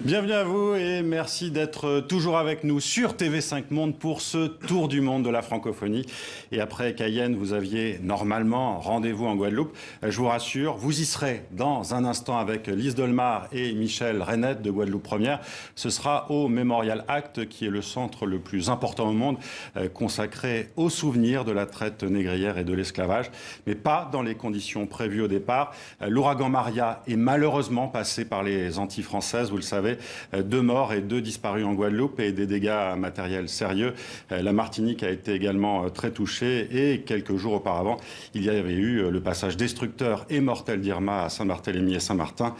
Bienvenue à vous et merci d'être toujours avec nous sur TV5 Monde pour ce tour du monde de la francophonie. Et après Cayenne, vous aviez normalement rendez-vous en Guadeloupe. Je vous rassure, vous y serez dans un instant avec Lise Dolmar et Michel Reynette de Guadeloupe Première. Ce sera au Memorial Act, qui est le centre le plus important au monde, consacré aux souvenirs de la traite négrière et de l'esclavage, mais pas dans les conditions prévues au départ. L'ouragan Maria est malheureusement passé par les Antilles françaises, vous le savez. 2 morts et 2 disparus en Guadeloupe et des dégâts matériels sérieux. La Martinique a été également très touchée et quelques jours auparavant, il y avait eu le passage destructeur et mortel d'Irma à Saint-Barthélemy et Saint-Martin.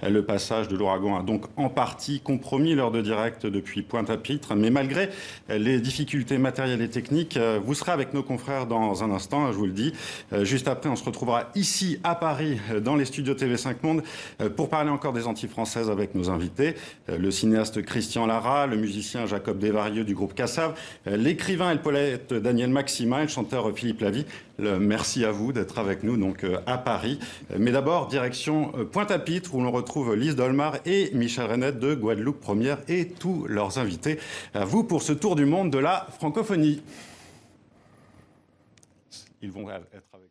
Le passage de l'ouragan a donc en partie compromis l'heure de direct depuis Pointe-à-Pitre. Mais malgré les difficultés matérielles et techniques, vous serez avec nos confrères dans un instant, je vous le dis. Juste après, on se retrouvera ici à Paris, dans les studios TV5 Monde, pour parler encore des Antilles françaises avec nos invités. Le cinéaste Christian Lara, le musicien Jacob Desvarieux du groupe Cassav, l'écrivain et le poète Daniel Maximin et le chanteur Philippe Lavie. Merci à vous d'être avec nous donc à Paris. Mais d'abord, direction Pointe-à-Pitre, où l'on retrouve Lise Dolmar et Michel Reynette de Guadeloupe Première et tous leurs invités. À vous pour ce tour du monde de la francophonie. Ils vont être avec nous.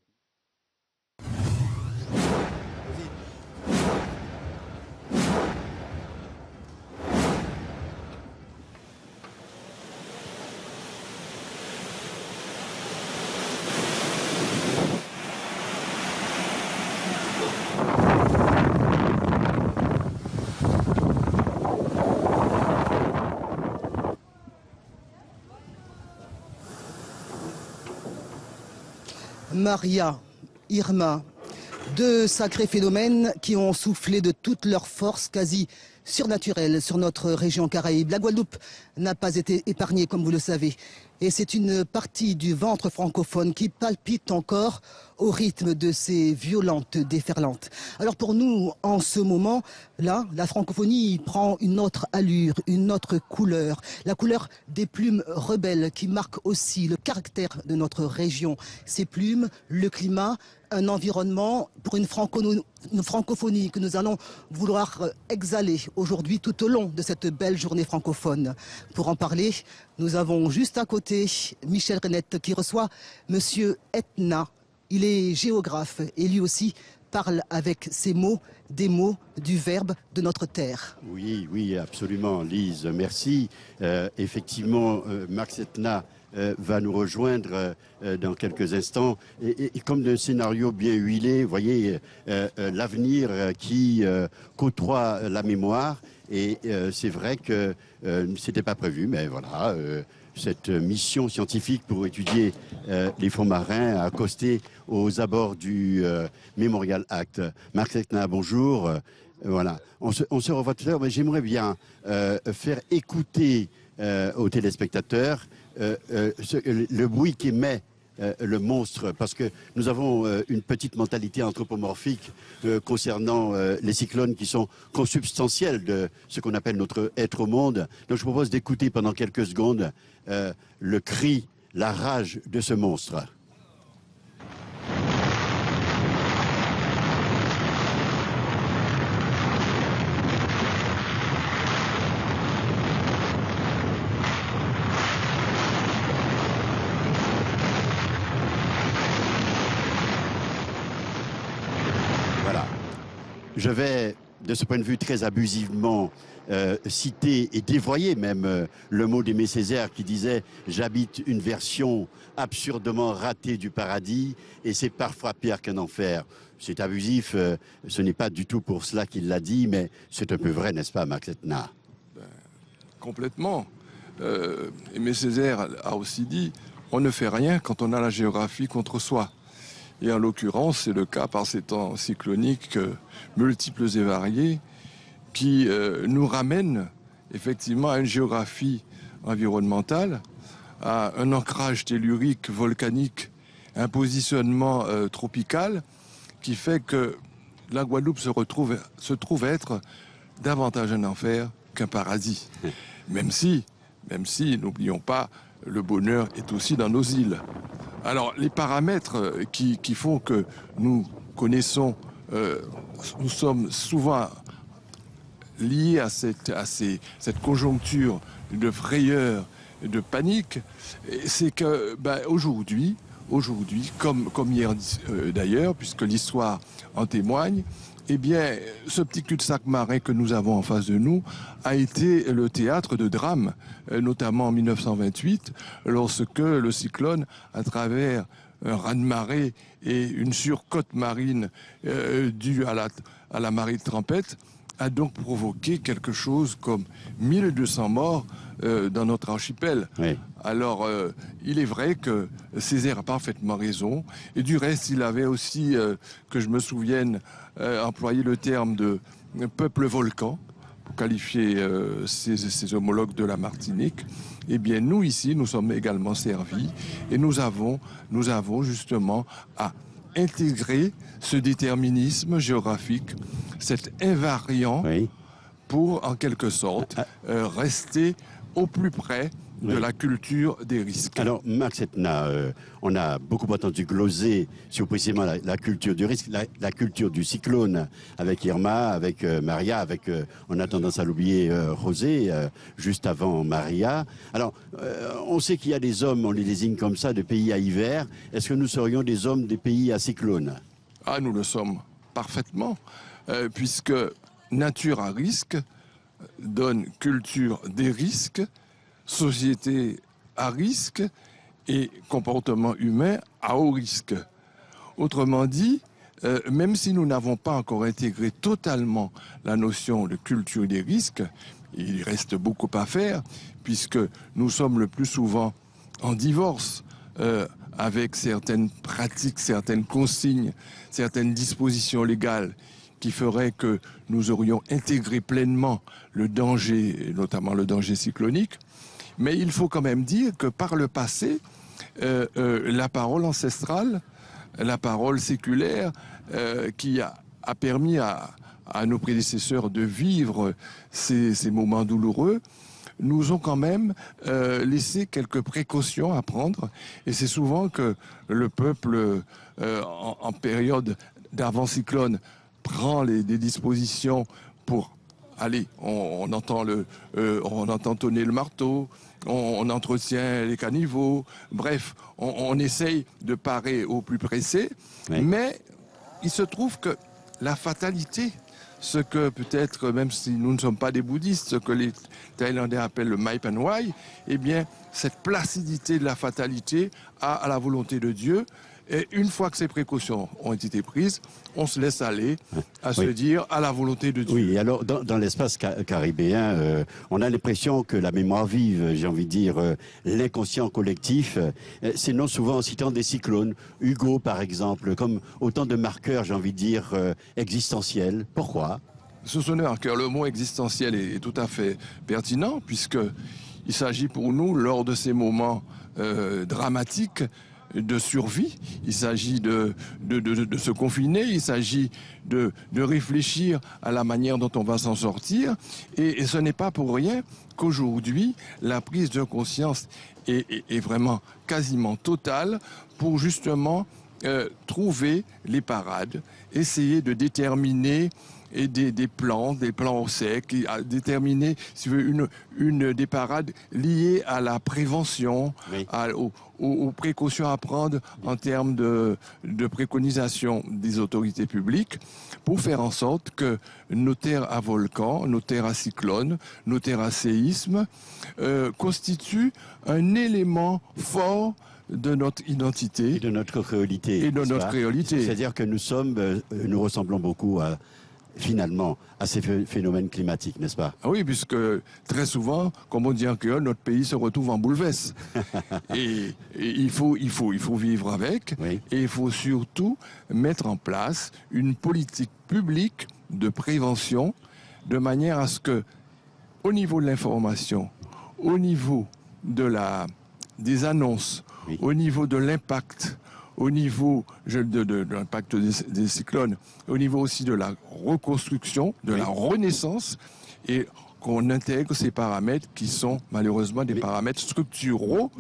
Maria, Irma, 2 sacrés phénomènes qui ont soufflé de toute leur force quasi surnaturelle sur notre région Caraïbe. La Guadeloupe n'a pas été épargnée, comme vous le savez. Et c'est une partie du ventre francophone qui palpite encore au rythme de ces violentes déferlantes. Alors pour nous, en ce moment-là, la francophonie prend une autre allure, une autre couleur. La couleur des plumes rebelles qui marquent aussi le caractère de notre région. Ces plumes, le climat, un environnement pour une francophonie que nous allons vouloir exhaler aujourd'hui tout au long de cette belle journée francophone. Pour en parler, nous avons juste à côté Michel Reynette qui reçoit Monsieur Etna. Il est géographe et lui aussi parle avec ces mots, des mots du verbe de notre terre. Oui, oui, absolument, Lise, merci. Effectivement, Max Etna va nous rejoindre dans quelques instants. Et comme d'un scénario bien huilé, vous voyez, l'avenir qui côtoie la mémoire. Et c'est vrai que c'était pas prévu, mais voilà, cette mission scientifique pour étudier les fonds marins a accosté aux abords du Memorial Act. Max Etna, bonjour. Voilà, on se revoit tout à l'heure, mais j'aimerais bien faire écouter aux téléspectateurs le bruit qu'émet le monstre, parce que nous avons une petite mentalité anthropomorphique concernant les cyclones qui sont consubstantiels de ce qu'on appelle notre être au monde. Donc je propose d'écouter pendant quelques secondes le cri, la rage de ce monstre. Je vais, de ce point de vue, très abusivement citer et dévoyer même le mot d'Aimé Césaire qui disait « J'habite une version absurdement ratée du paradis et c'est parfois pire qu'un enfer ». C'est abusif, ce n'est pas du tout pour cela qu'il l'a dit, mais c'est un peu vrai, n'est-ce pas, Max Etna? Complètement. Aimé Césaire a aussi dit « On ne fait rien quand on a la géographie contre soi ». Et en l'occurrence, c'est le cas par ces temps cycloniques multiples et variés qui nous ramènent effectivement à une géographie environnementale, à un ancrage tellurique, volcanique, un positionnement tropical qui fait que la Guadeloupe se trouve être davantage un enfer qu'un paradis. Même si, n'oublions pas, le bonheur est aussi dans nos îles. Alors, les paramètres qui font que nous connaissons, nous sommes souvent lié à cette conjoncture de frayeur, de panique, c'est que aujourd'hui, comme hier d'ailleurs, puisque l'histoire en témoigne, eh bien, ce petit cul-de-sac marin que nous avons en face de nous a été le théâtre de drames, notamment en 1928, lorsque le cyclone, à travers un raz-de-marée et une surcote marine due à la marée de tempête, a donc provoqué quelque chose comme 1200 morts dans notre archipel. Oui. Alors, il est vrai que Césaire a parfaitement raison. Et du reste, il avait aussi, que je me souvienne, employé le terme de peuple volcan pour qualifier ses homologues de la Martinique. Eh bien, nous, ici, nous sommes également servis et nous avons justement à intégrer ce déterminisme géographique, cet invariant, oui, pour, en quelque sorte, rester au plus près de la culture des risques. Alors, Max Etna, on a beaucoup entendu gloser sur précisément la culture du risque, la culture du cyclone, avec Irma, avec Maria, avec, on a tendance à l'oublier, José, juste avant Maria. Alors, on sait qu'il y a des hommes, on les désigne comme ça, de pays à hiver. Est-ce que nous serions des hommes des pays à cyclone? Ah, nous le sommes parfaitement, puisque nature à risque donne culture des risques, société à risque et comportement humain à haut risque. Autrement dit, même si nous n'avons pas encore intégré totalement la notion de culture des risques, il reste beaucoup à faire, puisque nous sommes le plus souvent en divorce avec certaines pratiques, certaines consignes, certaines dispositions légales qui feraient que nous aurions intégré pleinement le danger, notamment le danger cyclonique. Mais il faut quand même dire que par le passé, la parole ancestrale, la parole séculaire, qui a permis à nos prédécesseurs de vivre ces moments douloureux, nous ont quand même laissé quelques précautions à prendre. Et c'est souvent que le peuple, en période d'avant-cyclone, prend des dispositions pour... Allez, on entend tonner le marteau, on entretient les caniveaux, bref, on essaye de parer au plus pressé, oui, mais il se trouve que la fatalité, ce que peut-être, même si nous ne sommes pas des bouddhistes, ce que les Thaïlandais appellent le Mai Pan Wai, eh bien, cette placidité de la fatalité à la volonté de Dieu. Et une fois que ces précautions ont été prises, on se laisse aller à se dire à la volonté de Dieu. Oui, et alors dans l'espace caribéen, on a l'impression que la mémoire vive, j'ai envie de dire, l'inconscient collectif, c'est non souvent en citant des cyclones. Hugo, par exemple, comme autant de marqueurs, j'ai envie de dire, existentiels. Pourquoi? Ce sont des marqueurs. Le mot existentiel est tout à fait pertinent, puisqu'il s'agit pour nous, lors de ces moments dramatiques, de survie, il s'agit de se confiner, il s'agit de réfléchir à la manière dont on va s'en sortir. Et ce n'est pas pour rien qu'aujourd'hui, la prise de conscience est vraiment quasiment totale pour justement trouver les parades, essayer de déterminer et des plans au sec, et à déterminer, si vous voulez, des parades liées à la prévention, oui, aux précautions à prendre en termes de préconisation des autorités publiques, pour faire en sorte que nos terres à volcan, nos terres à cyclone, nos terres à séisme constituent un élément fort de notre identité. Et de notre créolité. Et de notre créolité. C'est-à-dire que nous ressemblons beaucoup finalement à ces phénomènes climatiques, n'est-ce pas? Ah oui, puisque très souvent, comme on dit en créole, notre pays se retrouve en bouleverse. et il faut vivre avec, oui, et il faut surtout mettre en place une politique publique de prévention de manière à ce que, au niveau de l'information, au niveau des annonces, oui, au niveau de l'impact, au niveau de l'impact des cyclones, au niveau aussi de la reconstruction, de, oui, la renaissance, et qu'on intègre ces paramètres qui sont malheureusement des paramètres structuraux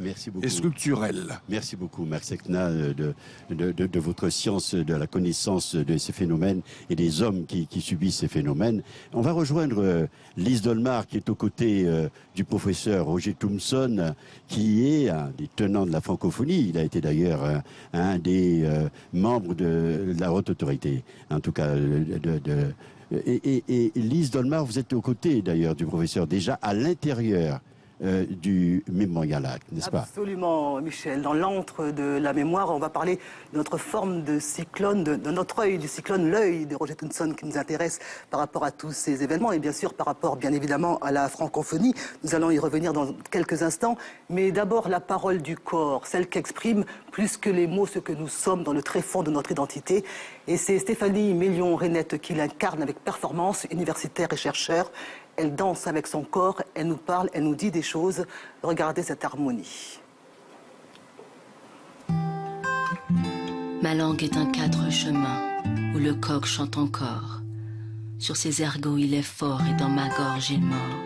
et structurels. Merci beaucoup, Marc Secna, de votre science, de la connaissance de ces phénomènes et des hommes qui subissent ces phénomènes. On va rejoindre Lise Dolmar, qui est aux côtés du professeur Roger Thompson, qui est un des tenants de la francophonie. Il a été d'ailleurs un des membres de la haute autorité, en tout cas Et Lise Dolmar, vous êtes aux côtés d'ailleurs du professeur, déjà à l'intérieur du Mémorial Act, n'est-ce pas? Absolument, Michel. Dans l'antre de la mémoire, on va parler de notre forme de cyclone, de notre œil du cyclone, l'œil de Roger Thompson qui nous intéresse par rapport à tous ces événements et bien sûr par rapport, bien évidemment, à la francophonie. Nous allons y revenir dans quelques instants. Mais d'abord, la parole du corps, celle qui exprime plus que les mots ce que nous sommes dans le tréfonds de notre identité. Et c'est Stéphanie Mélion-Renette qui l'incarne avec performance, universitaire et chercheur. Elle danse avec son corps, elle nous parle, elle nous dit des choses. Regardez cette harmonie. Ma langue est un quatre chemins où le coq chante encore. Sur ses ergots il est fort et dans ma gorge il mord.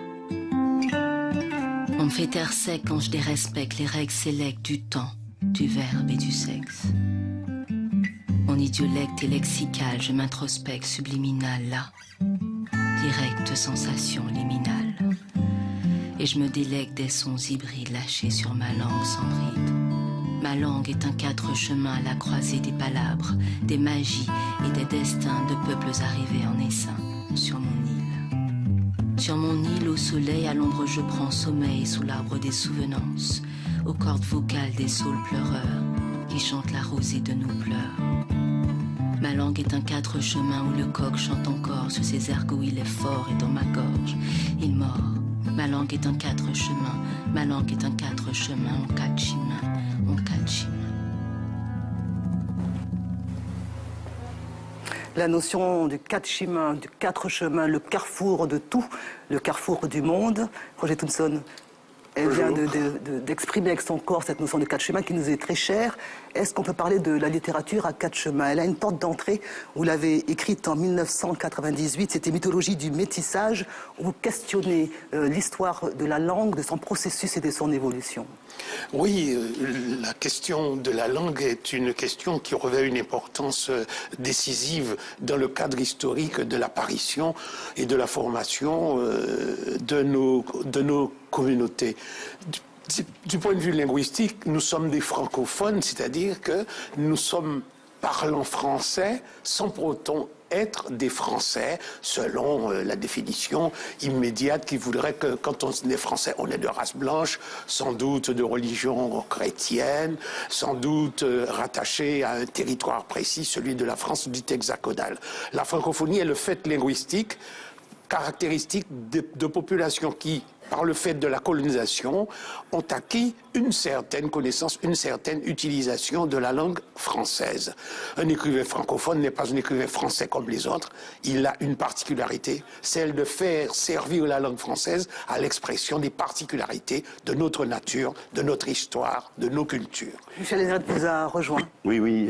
On me fait taire sec quand je dérespecte les règles sélectes du temps, du verbe et du sexe. Mon idiolecte est lexical, je m'introspecte subliminal là. Directe sensation liminale. Et je me délègue des sons hybrides lâchés sur ma langue sans bride. Ma langue est un quatre chemins à la croisée des palabres, des magies et des destins de peuples arrivés en essaim sur mon île. Sur mon île au soleil, à l'ombre je prends sommeil sous l'arbre des souvenances, aux cordes vocales des saules pleureurs qui chantent la rosée de nos pleurs. Ma langue est un quatre chemins où le coq chante encore sur ses ergots il est fort et dans ma gorge il mord. Ma langue est un quatre chemins, ma langue est un quatre chemins, en quatre chemins, en quatre chemins. La notion du quatre chemins, du quatre chemins, le carrefour de tout, le carrefour du monde. Roger Thompson, elle vient d'exprimer avec son corps cette notion de quatre chemins qui nous est très chère. Est-ce qu'on peut parler de la littérature à quatre chemins? Elle a une porte d'entrée, vous l'avez écrite en 1998, c'était Mythologie du métissage, où vous questionnez l'histoire de la langue, de son processus et de son évolution. Oui, la question de la langue est une question qui revêt une importance décisive dans le cadre historique de l'apparition et de la formation de nos communautés. Du point de vue linguistique, nous sommes des francophones, c'est-à-dire que nous sommes parlants français sans pour autant être des Français, selon la définition immédiate qui voudrait que quand on est français, on est de race blanche, sans doute de religion chrétienne, sans doute rattaché à un territoire précis, celui de la France dite hexagonale. La francophonie est le fait linguistique caractéristique de populations qui, par le fait de la colonisation, ont acquis une certaine connaissance, une certaine utilisation de la langue française. Un écrivain francophone n'est pas un écrivain français comme les autres. Il a une particularité, celle de faire servir la langue française à l'expression des particularités de notre nature, de notre histoire, de nos cultures. Michel Henriette vous a rejoint. Oui,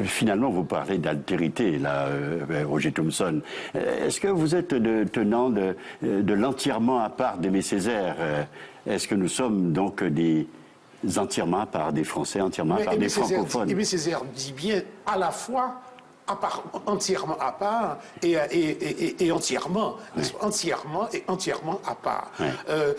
finalement, vous parlez d'altérité, là, Roger Thompson. Est-ce que vous êtes tenant de l'entièrement à part d'Aimé Césaire? Est-ce que nous sommes donc des entièrement à part des Français, entièrement à part des francophones? Aimé Césaire dit bien à la fois à part, entièrement à part et entièrement, oui. Entièrement et entièrement à part. Oui.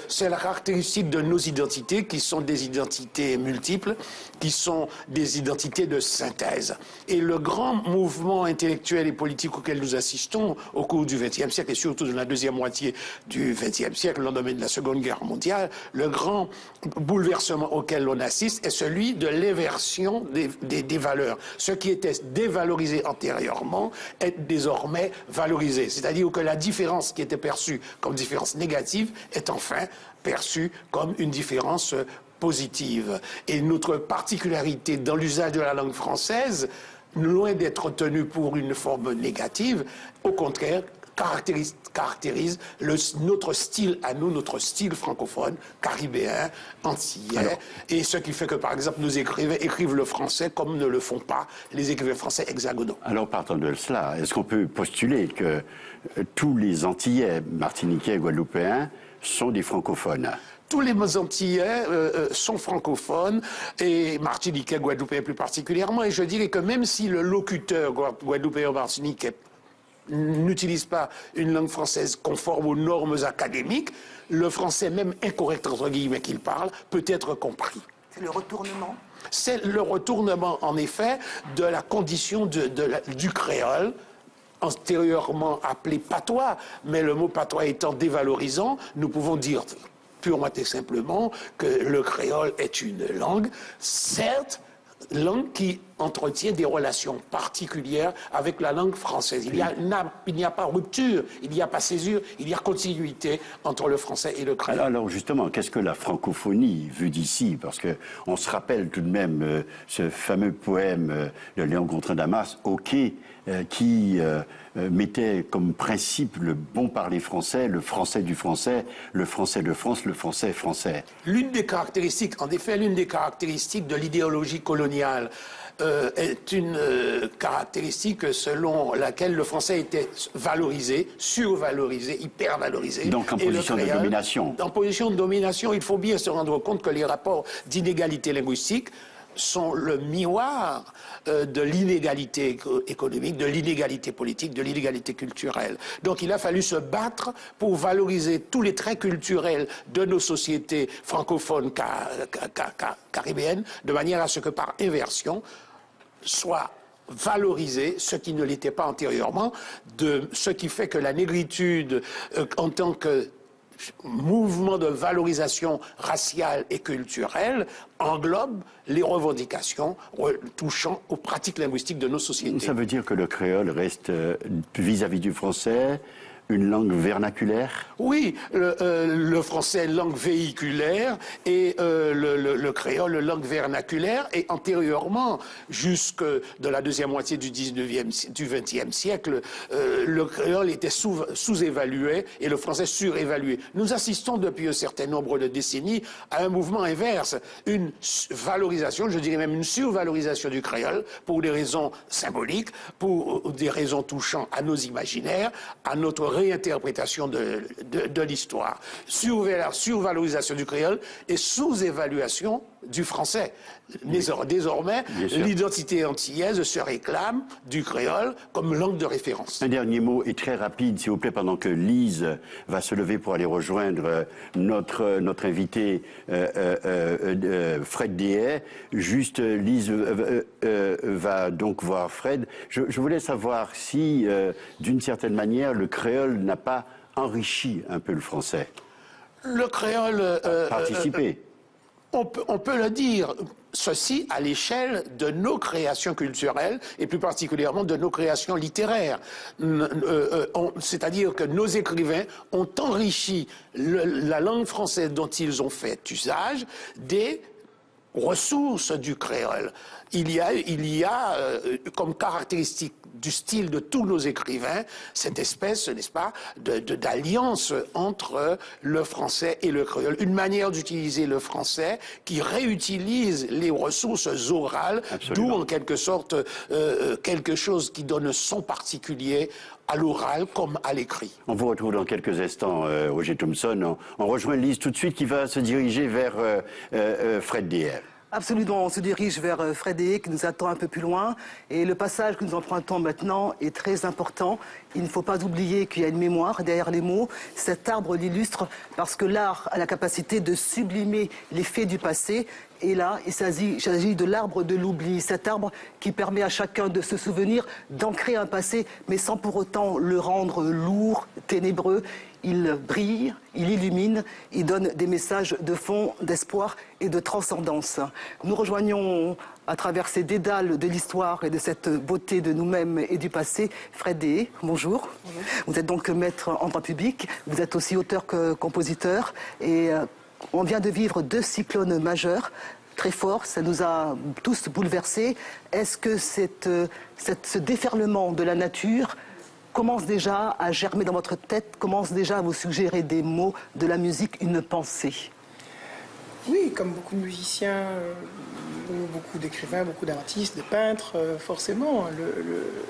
C'est la caractéristique de nos identités qui sont des identités multiples, qui sont des identités de synthèse. Et le grand mouvement intellectuel et politique auquel nous assistons au cours du XXe siècle et surtout dans la deuxième moitié du XXe siècle, au lendemain de la Seconde Guerre mondiale, le grand bouleversement auquel l'on assiste est celui de l'inversion des valeurs. Ce qui était dévalorisé antérieurement est désormais valorisé. C'est-à-dire que la différence qui était perçue comme différence négative est enfin perçue comme une différence positive. Et notre particularité dans l'usage de la langue française, loin d'être tenue pour une forme négative, au contraire, caractérise notre style à nous, notre style francophone, caribéen, antillais, et ce qui fait que, par exemple, nos écrivains écrivent le français comme ne le font pas les écrivains français hexagonaux. Alors, partant de cela, est-ce qu'on peut postuler que tous les Antillais, martiniquais et guadeloupéens sont des francophones? Tous les Antillais sont francophones, et martiniquais, guadeloupéens plus particulièrement, et je dirais que même si le locuteur guadeloupéen ou martiniquais n'utilise pas une langue française conforme aux normes académiques, le français, même incorrect entre guillemets qu'il parle, peut être compris. C'est le retournement? C'est le retournement, en effet, de la condition du créole, antérieurement appelé patois, mais le mot patois étant dévalorisant, nous pouvons dire purement et simplement que le créole est une langue, certes, langue qui entretient des relations particulières avec la langue française. Il n'y a pas rupture, il n'y a pas césure, il y a continuité entre le français et le créole. Alors justement, qu'est-ce que la francophonie vue d'ici? Parce qu'on se rappelle tout de même ce fameux poème de Léon Gontran-Damas, « Ok », qui mettait comme principe le bon parler français, le français du français, le français de France, le français français. L'une des caractéristiques, en effet, l'une des caractéristiques de l'idéologie coloniale est une caractéristique selon laquelle le français était valorisé, survalorisé, hypervalorisé. Donc en position de domination. En position de domination, il faut bien se rendre compte que les rapports d'inégalité linguistique sont le miroir de l'inégalité économique, de l'inégalité politique, de l'inégalité culturelle. Donc il a fallu se battre pour valoriser tous les traits culturels de nos sociétés francophones caribéennes, de manière à ce que par inversion soit valorisé ce qui ne l'était pas antérieurement, de ce qui fait que la négritude en tant que mouvement de valorisation raciale et culturelle englobe les revendications touchant aux pratiques linguistiques de nos sociétés. Ça veut dire que le créole reste, vis-à-vis du français, une langue vernaculaire? Oui, le français langue véhiculaire et le créole langue vernaculaire, et antérieurement, jusque de la deuxième moitié du XXe siècle, le créole était sous-évalué et le français surévalué. Nous assistons depuis un certain nombre de décennies à un mouvement inverse, une valorisation, je dirais même une survalorisation du créole pour des raisons symboliques, pour des raisons touchant à nos imaginaires, à notre réinterprétation de l'histoire. Survalorisation du créole et sous-évaluation du français. Désormais, l'identité antillaise se réclame du créole comme langue de référence. Un dernier mot et très rapide, s'il vous plaît, pendant que Lise va se lever pour aller rejoindre notre invité Fred Dehaye. Juste, Lise va donc voir Fred. Je voulais savoir si, d'une certaine manière, le créole n'a pas enrichi un peu le français. Le créole... Participer. On peut le dire, ceci à l'échelle de nos créations culturelles et plus particulièrement de nos créations littéraires. C'est-à-dire que nos écrivains ont enrichi la langue française dont ils ont fait usage des ressources du créole. Il y a comme caractéristique du style de tous nos écrivains cette espèce, n'est-ce pas, d'alliance entre le français et le créole. Une manière d'utiliser le français qui réutilise les ressources orales, d'où en quelque sorte quelque chose qui donne un son particulier à l'oral comme à l'écrit. On vous retrouve dans quelques instants, Roger Thompson. On rejoint Lise tout de suite qui va se diriger vers Fred Dehaye. Absolument, on se dirige vers Fred Dehaye qui nous attend un peu plus loin. Et le passage que nous empruntons maintenant est très important. Il ne faut pas oublier qu'il y a une mémoire derrière les mots. Cet arbre l'illustre parce que l'art a la capacité de sublimer les faits du passé. Et là, il s'agit de l'arbre de l'oubli, cet arbre qui permet à chacun de se souvenir, d'ancrer un passé, mais sans pour autant le rendre lourd, ténébreux. Il brille, il illumine, il donne des messages de fond, d'espoir et de transcendance. Nous rejoignons à travers ces dédales de l'histoire et de cette beauté de nous-mêmes et du passé, Fred Dehaye, bonjour. Bonjour. Vous êtes donc maître en droit public, vous êtes aussi auteur que compositeur et on vient de vivre 2 cyclones majeurs très forts, ça nous a tous bouleversés. Est-ce que ce déferlement de la nature commence déjà à germer dans votre tête, commence déjà à vous suggérer des mots, de la musique, une pensée? Oui, comme beaucoup de musiciens, beaucoup d'écrivains, beaucoup d'artistes, de peintres, forcément,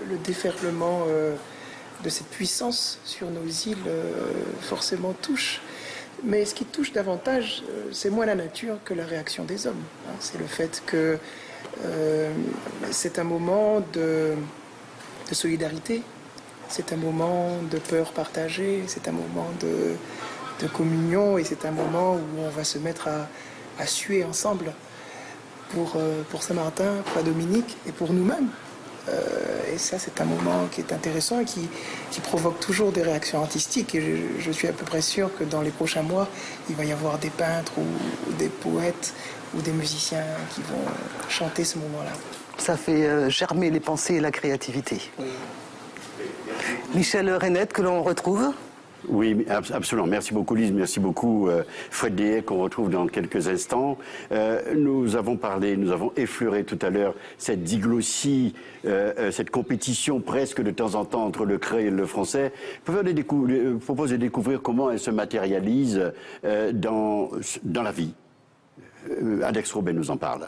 le déferlement de cette puissance sur nos îles forcément touche. Mais ce qui touche davantage, c'est moins la nature que la réaction des hommes. C'est le fait que c'est un moment de solidarité, c'est un moment de peur partagée, c'est un moment de communion et c'est un moment où on va se mettre à suer ensemble pour Saint-Martin, pour la Dominique et pour nous-mêmes. Et ça, c'est un moment qui est intéressant et qui provoque toujours des réactions artistiques. Et je suis à peu près sûr que dans les prochains mois, il va y avoir des peintres ou des poètes ou des musiciens qui vont chanter ce moment-là. Ça fait germer les pensées et la créativité. Oui. Michel Reynette, que l'on retrouve. Oui, absolument. Merci beaucoup Lise, merci beaucoup Fred Deshayes, qu'on retrouve dans quelques instants. Nous avons parlé, nous avons effleuré tout à l'heure cette diglossie, cette compétition presque de temps en temps entre le créole et le français. Je propose de découvrir comment elle se matérialise dans la vie. Alex Robet nous en parle.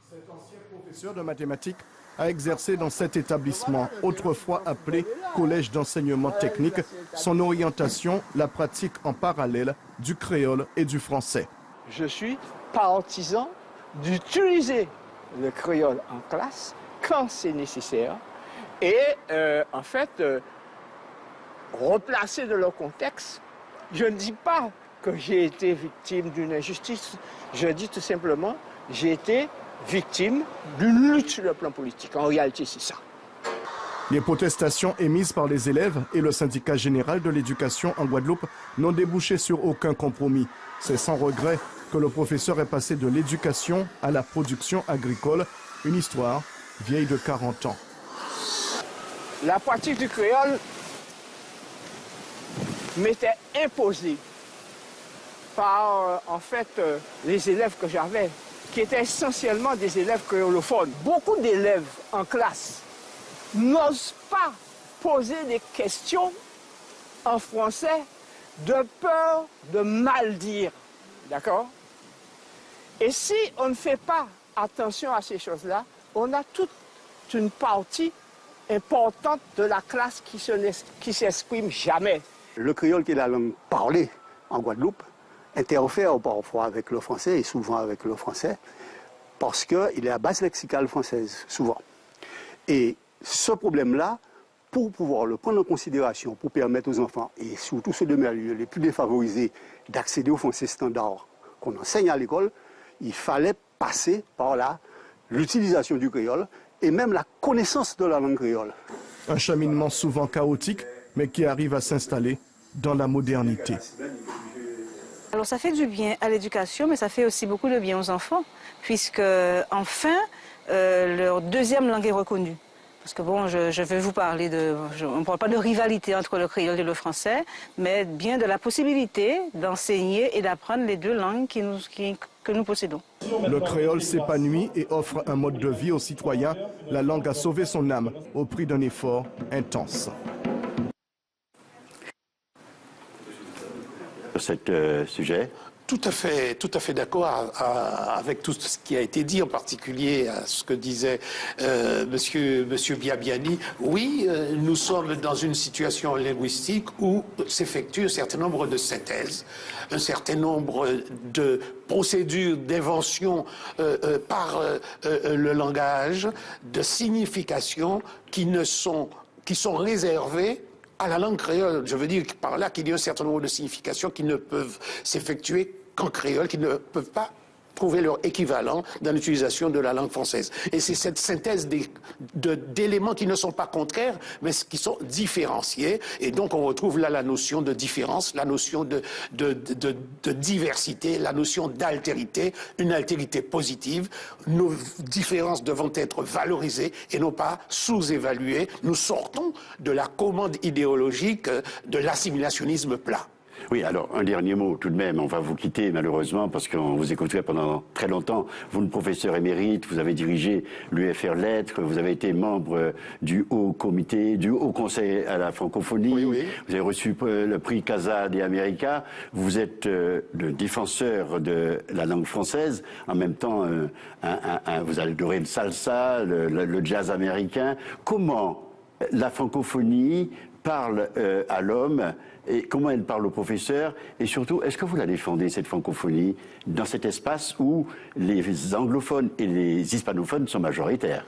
Cet ancien professeur de mathématiques a exercé dans cet établissement, autrefois appelé Collège d'enseignement technique, son orientation, la pratique en parallèle du créole et du français. Je suis partisan d'utiliser le créole en classe quand c'est nécessaire et en fait replacer dans le contexte. Je ne dis pas que j'ai été victime d'une injustice, je dis tout simplement j'ai été victime d'une lutte sur le plan politique. En réalité, c'est ça. Les protestations émises par les élèves et le syndicat général de l'éducation en Guadeloupe n'ont débouché sur aucun compromis. C'est sans regret que le professeur est passé de l'éducation à la production agricole, une histoire vieille de 40 ans. La pratique du créole m'était imposée par, en fait, les élèves que j'avais, qui étaient essentiellement des élèves créolophones. Beaucoup d'élèves en classe n'osent pas poser des questions en français de peur de mal dire. D'accord? Et si on ne fait pas attention à ces choses-là, on a toute une partie importante de la classe qui s'exprime jamais. Le créole, qui est la langue parlée en Guadeloupe, interfère parfois avec le français et souvent avec le français parce qu'il est à base lexicale française, souvent. Et ce problème-là, pour pouvoir le prendre en considération, pour permettre aux enfants, et surtout ceux de milieux les plus défavorisés, d'accéder au français standard qu'on enseigne à l'école, il fallait passer par là l'utilisation du créole et même la connaissance de la langue créole. Un cheminement souvent chaotique, mais qui arrive à s'installer dans la modernité. Alors ça fait du bien à l'éducation, mais ça fait aussi beaucoup de bien aux enfants, puisque enfin leur deuxième langue est reconnue. Parce que bon, je vais vous parler on ne parle pas de rivalité entre le créole et le français, mais bien de la possibilité d'enseigner et d'apprendre les deux langues que nous possédons. Le créole s'épanouit et offre un mode de vie aux citoyens. La langue a sauvé son âme au prix d'un effort intense. Cet sujet. Tout à fait d'accord avec tout ce qui a été dit, en particulier à ce que disait monsieur Biabiani. Oui, nous sommes dans une situation linguistique où s'effectue un certain nombre de synthèses, un certain nombre de procédures d'invention par le langage, de significations qui sont réservées à la langue créole. Je veux dire par là qu'il y a un certain nombre de significations qui ne peuvent s'effectuer qu'en créole, qui ne peuvent pas trouver leur équivalent dans l'utilisation de la langue française. Et c'est cette synthèse d'éléments qui ne sont pas contraires, mais qui sont différenciés. Et donc on retrouve là la notion de différence, la notion de diversité, la notion d'altérité, une altérité positive. Nos différences devant être valorisées et non pas sous-évaluées. Nous sortons de la commande idéologique de l'assimilationnisme plat. Oui, alors un dernier mot tout de même. On va vous quitter malheureusement parce qu'on vous écouterait pendant très longtemps. Vous êtes professeur émérite, vous avez dirigé l'UFR Lettres, vous avez été membre du Haut Comité, du Haut Conseil à la francophonie. Oui, oui. Vous avez reçu le prix Casa de América. Vous êtes le défenseur de la langue française. En même temps, vous adorez le salsa, le jazz américain. Comment la francophonie parle à l'homme et comment elle parle au professeur? Et surtout, est-ce que vous la défendez, cette francophonie, dans cet espace où les anglophones et les hispanophones sont majoritaires?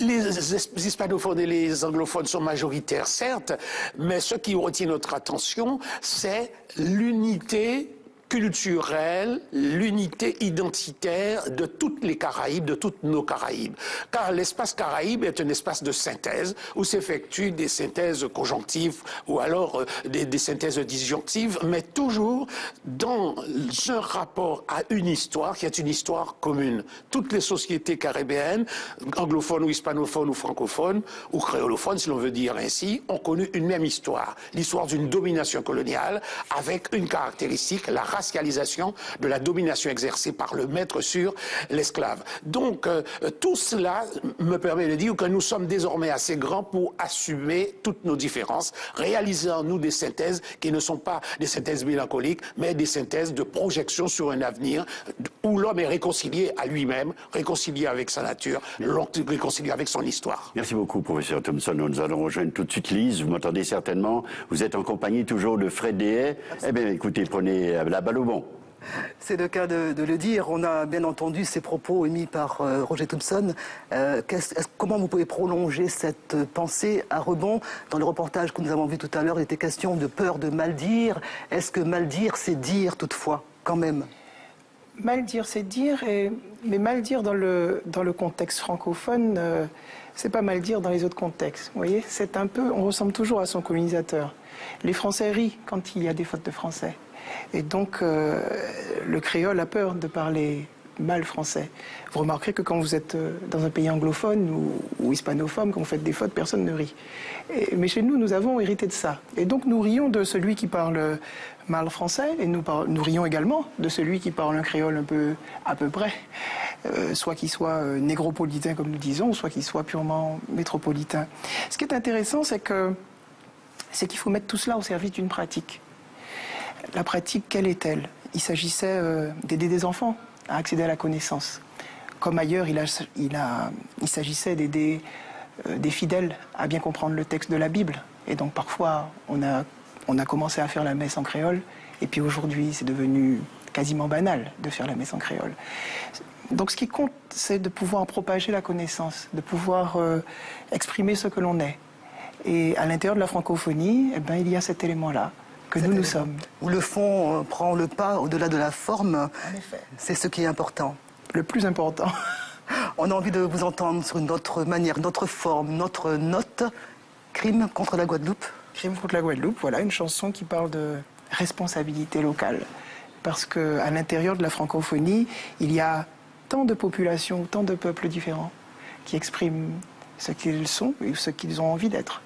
Les hispanophones et les anglophones sont majoritaires, certes, mais ce qui retient notre attention, c'est l'unité culturelle, l'unité identitaire de toutes les Caraïbes, de toutes nos Caraïbes. Car l'espace Caraïbe est un espace de synthèse où s'effectuent des synthèses conjonctives ou alors des synthèses disjonctives, mais toujours dans un rapport à une histoire qui est une histoire commune. Toutes les sociétés caribéennes, anglophones ou hispanophones ou francophones ou créolophones, si l'on veut dire ainsi, ont connu une même histoire. L'histoire d'une domination coloniale avec une caractéristique, la racialisation de la domination exercée par le maître sur l'esclave. Donc, tout cela me permet de dire que nous sommes désormais assez grands pour assumer toutes nos différences, réaliser en nous des synthèses qui ne sont pas des synthèses mélancoliques, mais des synthèses de projection sur un avenir où l'homme est réconcilié à lui-même, réconcilié avec sa nature, réconcilié avec son histoire. Merci beaucoup, professeur Thompson. Nous allons rejoindre tout de suite Lise. Vous m'entendez certainement. Vous êtes en compagnie toujours de Fred Deshaies. Eh bien, écoutez, prenez la balle au bon. C'est le cas de le dire. On a bien entendu ces propos émis par Roger Thompson. Comment vous pouvez prolonger cette pensée à rebond? Dans le reportage que nous avons vu tout à l'heure, il était question de peur de mal dire. Est-ce que mal dire, c'est dire toutefois, quand même? Mal dire, c'est dire, mais mal dire dans le contexte francophone, c'est pas mal dire dans les autres contextes. Vous voyez, c'est un peu, on ressemble toujours à son colonisateur. Les Français rient quand il y a des fautes de français. Et donc, le créole a peur de parler mal français. Vous remarquerez que quand vous êtes dans un pays anglophone ou hispanophone, quand vous faites des fautes, personne ne rit. Mais chez nous, nous avons hérité de ça. Et donc, nous rions de celui qui parle mal français, et nous rions également de celui qui parle un créole à peu près, soit qu'il soit négropolitain, comme nous disons, soit qu'il soit purement métropolitain. Ce qui est intéressant, c'est qu'il faut mettre tout cela au service d'une pratique. La pratique, quelle est-elle? Il s'agissait d'aider des enfants à accéder à la connaissance. Comme ailleurs, il s'agissait d'aider des fidèles à bien comprendre le texte de la Bible. Et donc parfois, on a commencé à faire la messe en créole, et puis aujourd'hui, c'est devenu quasiment banal de faire la messe en créole. Donc ce qui compte, c'est de pouvoir propager la connaissance, de pouvoir exprimer ce que l'on est. Et à l'intérieur de la francophonie, eh ben, il y a cet élément-là que nous sommes. Où le fond prend le pas au-delà de la forme, c'est ce qui est important. Le plus important. On a envie de vous entendre sur une autre manière, notre forme, notre note. Crime contre la Guadeloupe. Crime contre la Guadeloupe, voilà, une chanson qui parle de responsabilité locale. Parce qu'à l'intérieur de la francophonie, il y a tant de populations, tant de peuples différents qui expriment ce qu'ils sont et ce qu'ils ont envie d'être.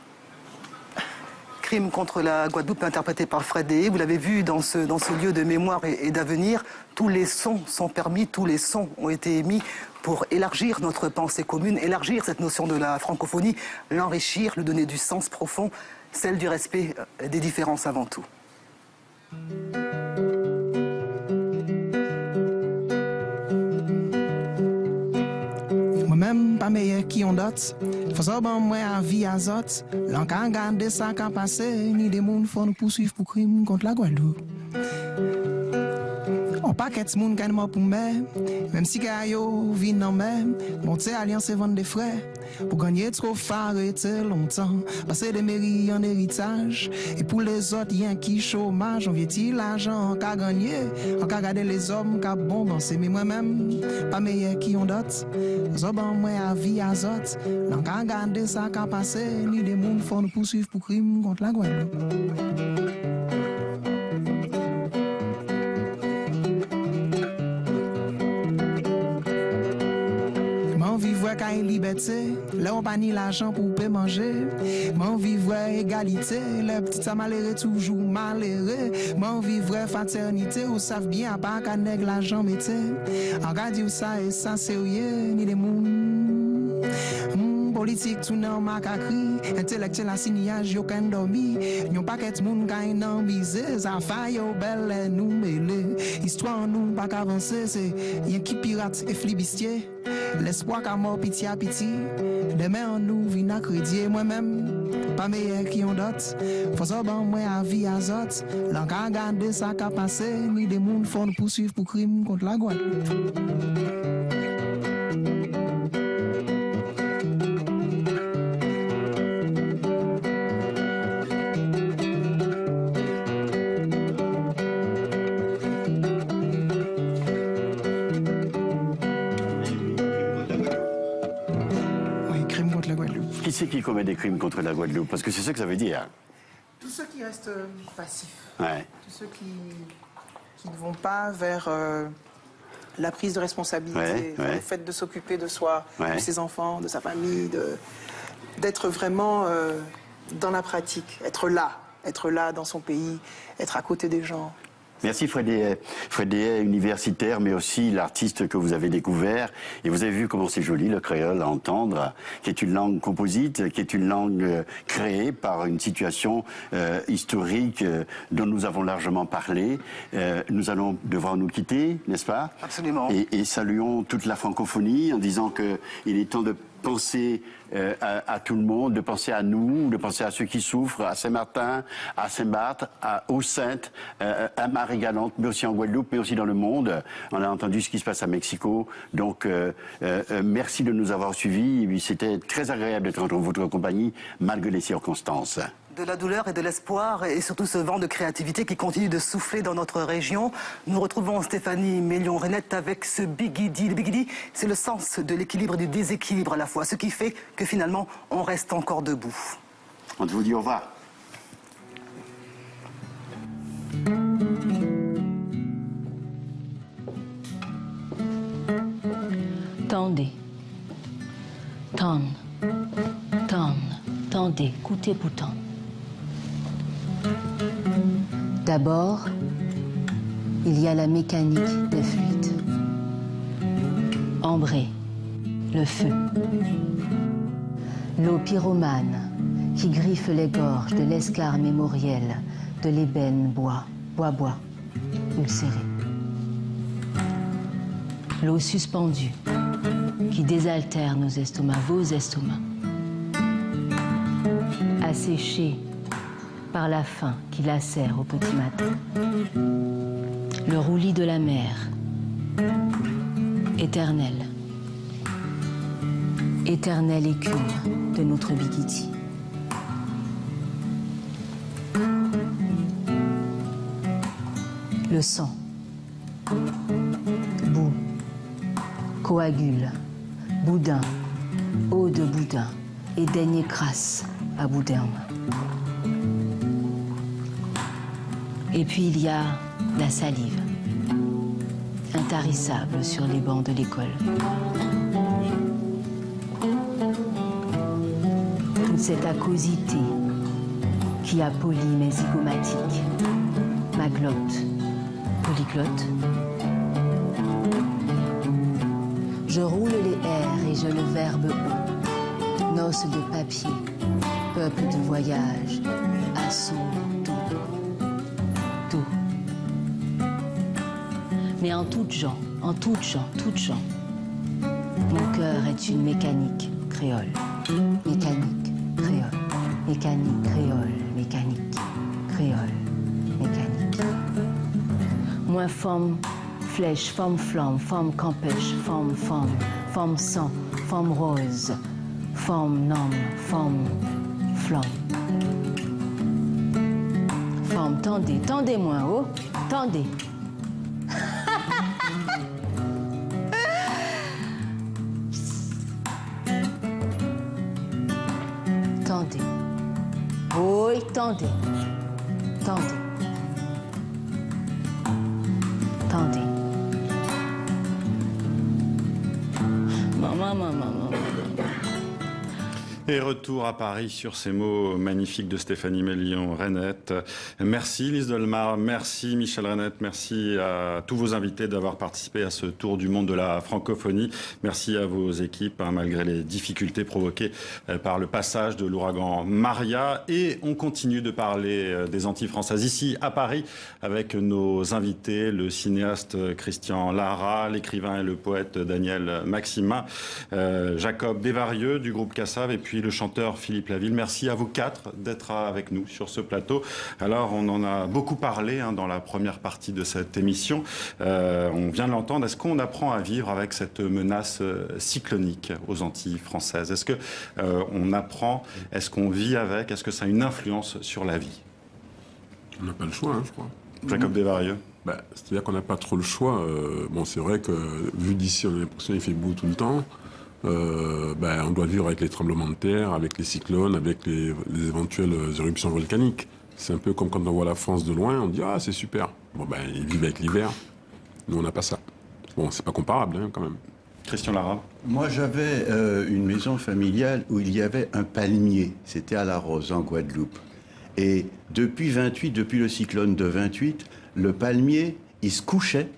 Crime contre la Guadeloupe, interprété par Fred Deshaies. Vous l'avez vu dans ce lieu de mémoire et d'avenir, tous les sons sont permis, tous les sons ont été émis pour élargir notre pensée commune, élargir cette notion de la francophonie, l'enrichir, lui donner du sens profond, celle du respect des différences avant tout. Moi-même, pas meilleur qui on dot. Faut ça, bon, moi, à vie azote. L'on can garder ça quand passé, ni des moun faut nous poursuivre pour crime contre la Guadeloupe. On paquet de moun gagne mort pour mer, même si gayo vin non même, monter alliance et vendre des frais. Pour gagner trop arrêter longtemps, passer des mairies en héritage. Et pour les autres, y'a qui chômage, on vient-il l'argent qu'a gagné, on qu'a gardé les hommes qu'a bon, c'est moi-même, pas meilleur qui on dot. Zoban moi à vie azote, l'on qu'a gardé ça qu'a passé, ni des moun faut nous poursuivre pour crime contre la Guadeloupe. vivre qu'à une liberté, là on pas ni l'argent pour payer manger. M'en vivre égalité, les petits ça malheureux toujours malheureux. M'en vivre fraternité, ou savent bien à part qu'à nègre l'argent mettez. En garde ça et ça sérieux, ni les mouns. Politique tout nan makakri, intellectuel à signage yo kan dormi. Yon paquet moun kay nan bise, ça faille yo belle nous mêler. Histoire nous pas avancer, c'est yon qui pirate et flibistier. L'espoir qu'a mort pitié à pitié. Demain on nous vient à crédit moi-même. Pas meilleur qui on dot. Faut ça ban moi à vie azote. L'en ka garder ça qu'a passé, ni des moun font poursuivre pour crime contre la Guadeloupe. Qui c'est qui commet des crimes contre la Guadeloupe? Parce que c'est ça que ça veut dire. Tous ceux qui restent passifs. Ouais. Tous ceux qui ne vont pas vers la prise de responsabilité, ouais. le fait de s'occuper de soi, Ouais. de ses enfants, de sa famille, d'être vraiment dans la pratique, être là dans son pays, être à côté des gens. Merci Fred Dehaye. Fred Dehaye, universitaire, mais aussi l'artiste que vous avez découvert. Et vous avez vu comment c'est joli le créole à entendre, qui est une langue composite, qui est une langue créée par une situation historique dont nous avons largement parlé. Nous allons devoir nous quitter, n'est-ce pas? Absolument. Et saluons toute la francophonie en disant qu'il est temps de penser à tout le monde, de penser à nous, de penser à ceux qui souffrent, à Saint-Martin, à Saint-Barth, aux Saintes, à Marie-Galante, mais aussi en Guadeloupe, mais aussi dans le monde. On a entendu ce qui se passe à Mexico. Donc, merci de nous avoir suivis. C'était très agréable d'être en votre compagnie, malgré les circonstances. De la douleur et de l'espoir, et surtout ce vent de créativité qui continue de souffler dans notre région. Nous retrouvons Stéphanie Mélion-Renette avec ce bigidi. Le bigidi, c'est le sens de l'équilibre et du déséquilibre à la fois, ce qui fait que finalement, on reste encore debout. On vous dit au revoir. Tendez, tendez, coûtez pour tendre. D'abord, il y a la mécanique des fluides. Embrée, le feu. L'eau pyromane qui griffe les gorges de l'escar mémoriel de l'ébène bois, ulcéré. L'eau suspendue qui désaltère nos estomacs, vos estomacs. Asséchée par la faim qui lacère au petit matin. Le roulis de la mer, éternel. Éternelle écume de notre bigidi. Le sang, boue, coagule, boudin, eau de boudin et daignée crasse à bout d'herbe. Et puis il y a la salive, intarissable sur les bancs de l'école. Toute cette aquosité qui a poli mes zygomatiques, ma glotte, polyglotte. Je roule les airs et je le verbe haut, noces de papier, peuple de voyage, assaut. Mais en toutes gens, toutes gens, mon cœur est une mécanique créole. Mécanique créole, mécanique créole, mécanique créole, mécanique. Moi, forme flèche, forme flamme, forme campèche, forme sang, forme rose, forme nom, forme flamme. Forme, tendez-moi, oh, tendez. Tendez. Oui, tendez. Maman. Et retour à Paris sur ces mots magnifiques de Stéphanie Mélion-Rennette. Merci Lise Dolmar, merci Michel Rennette, merci à tous vos invités d'avoir participé à ce tour du monde de la francophonie. Merci à vos équipes, malgré les difficultés provoquées par le passage de l'ouragan Maria. Et on continue de parler des Antilles françaises ici à Paris avec nos invités, le cinéaste Christian Lara, l'écrivain et le poète Daniel Maximin, Jacob Desvarieux du groupe Cassav et puis le chanteur Philippe Laville. Merci à vous quatre d'être avec nous sur ce plateau. Alors, on en a beaucoup parlé dans la première partie de cette émission. On vient de l'entendre. Est-ce qu'on apprend à vivre avec cette menace cyclonique aux Antilles françaises? Est-ce qu'on apprend? Est-ce qu'on vit avec? Est-ce que ça a une influence sur la vie? On n'a pas le choix, je crois. Jacob Desvarieux. C'est-à-dire qu'on n'a pas trop le choix. Bon, c'est vrai que, vu d'ici, on a l'impression qu'il fait beau tout le temps. On doit vivre avec les tremblements de terre, avec les cyclones, avec les éventuelles éruptions volcaniques. C'est un peu comme quand on voit la France de loin, on dit « Ah, c'est super ». Bon, ils vivent avec l'hiver. Nous, on n'a pas ça. Bon, c'est pas comparable, quand même. Christian Lara. Moi, j'avais une maison familiale où il y avait un palmier. C'était à La Rose, en Guadeloupe. Et depuis le cyclone de 28, le palmier, il se couchait.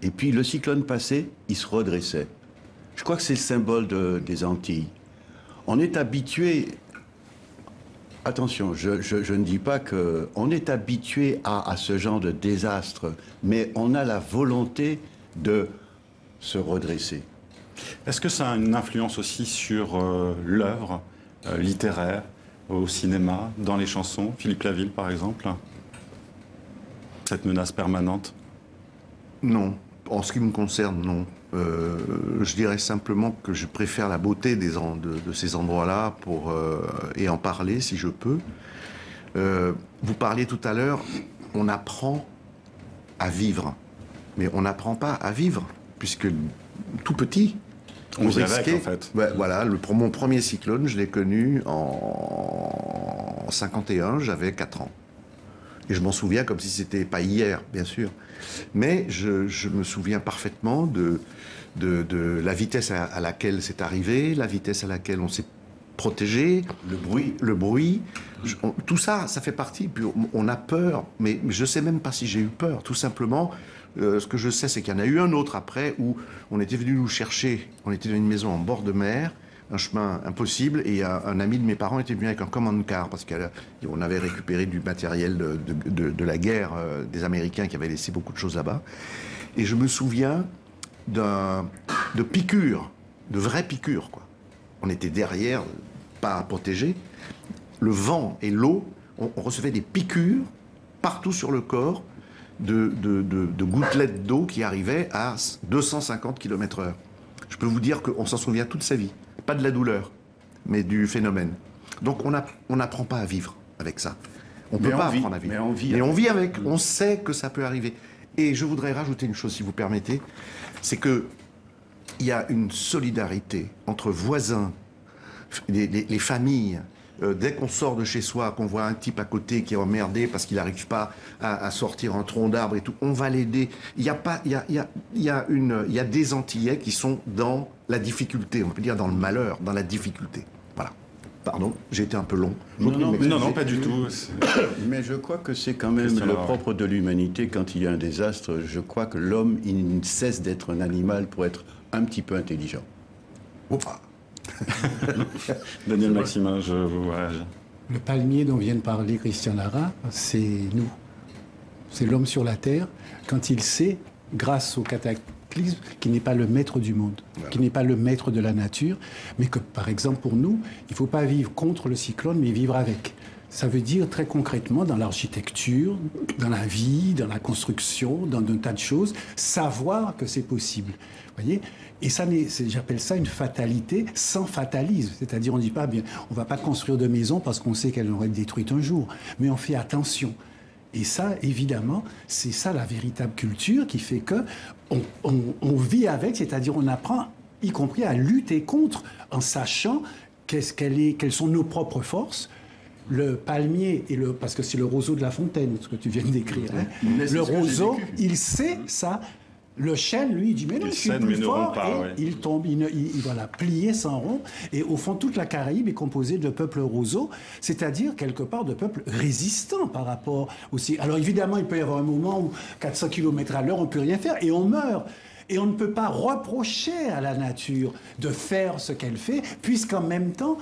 Et puis, le cyclone passait, il se redressait. Je crois que c'est le symbole des Antilles. On est habitué, attention, je ne dis pas qu'on est habitué à ce genre de désastre, mais on a la volonté de se redresser. Est-ce que ça a une influence aussi sur l'œuvre littéraire, au cinéma, dans les chansons? Philippe Laville, par exemple, cette menace permanente? Non. En ce qui me concerne, non. Je dirais simplement que je préfère la beauté de ces endroits-là et en parler si je peux. Vous parliez tout à l'heure, on apprend à vivre. Mais on n'apprend pas à vivre, puisque tout petit, on vit avec, en fait. Voilà, mon premier cyclone, je l'ai connu en 51, j'avais 4 ans. Et je m'en souviens comme si c'était pas hier, bien sûr. Mais je me souviens parfaitement de la vitesse à laquelle c'est arrivé, la vitesse à laquelle on s'est protégé, le bruit. Tout ça, ça fait partie. Puis on a peur, mais je ne sais même pas si j'ai eu peur. Tout simplement, ce que je sais, c'est qu'il y en a eu un autre après où on était venu nous chercher. On était dans une maison en bord de mer, un chemin impossible, et un ami de mes parents était venu avec un command car parce qu'on avait récupéré du matériel de la guerre des Américains qui avaient laissé beaucoup de choses là-bas. Et je me souviens de piqûres, de vraies piqûres, quoi. On était derrière, pas protégés. Le vent et l'eau, on recevait des piqûres partout sur le corps de gouttelettes d'eau qui arrivaient à 250 km/h. Je peux vous dire qu'on s'en souvient toute sa vie. Pas de la douleur, mais du phénomène. Donc on n'apprend pas à vivre avec ça. On ne peut pas apprendre à vivre. Mais on vit avec. On sait que ça peut arriver. Et je voudrais rajouter une chose, si vous permettez, c'est que il y a une solidarité entre voisins, les familles. Dès qu'on sort de chez soi, qu'on voit un type à côté qui est emmerdé parce qu'il n'arrive pas à sortir un tronc d'arbre et tout, on va l'aider. Il y a des Antillais qui sont dans la difficulté, on peut dire dans le malheur, dans la difficulté. Voilà. Pardon, j'ai été un peu long. Non, pas du tout. Mais je crois que c'est quand même le propre de l'humanité. Quand il y a un désastre, je crois que l'homme, il ne cesse d'être un animal pour être un petit peu intelligent. Opa. Daniel Maximin, je vous vois. Le palmier dont vient de parler Christian Lara, c'est nous. C'est l'homme sur la terre, quand il sait, grâce au cataclysme, qu'il n'est pas le maître du monde, qu'il n'est pas le maître de la nature, mais que, par exemple, pour nous, il ne faut pas vivre contre le cyclone, mais vivre avec. Ça veut dire très concrètement dans l'architecture, dans la vie, dans la construction, dans un tas de choses, savoir que c'est possible. Voyez ? Et ça, j'appelle ça une fatalité sans fatalisme. C'est-à-dire, on ne dit pas, bien, on ne va pas construire de maison parce qu'on sait qu'elle aurait été détruite un jour. Mais on fait attention. Et ça, évidemment, c'est ça la véritable culture qui fait que on vit avec, c'est-à-dire on apprend, y compris à lutter contre, en sachant quelles sont nos propres forces. Le palmier, parce que c'est le roseau de la fontaine, ce que tu viens de décrire. Hein. Le roseau, il sait ça. Le chêne, lui, il dit, mais non, je suis plus fort, et il tombe, voilà, plié sans rond. Et au fond, toute la Caraïbe est composée de peuples roseaux, c'est-à-dire, quelque part, de peuples résistants par rapport aussi. Alors, évidemment, il peut y avoir un moment où 400 km à l'heure, on ne peut rien faire, et on meurt. Et on ne peut pas reprocher à la nature de faire ce qu'elle fait, puisqu'en même temps,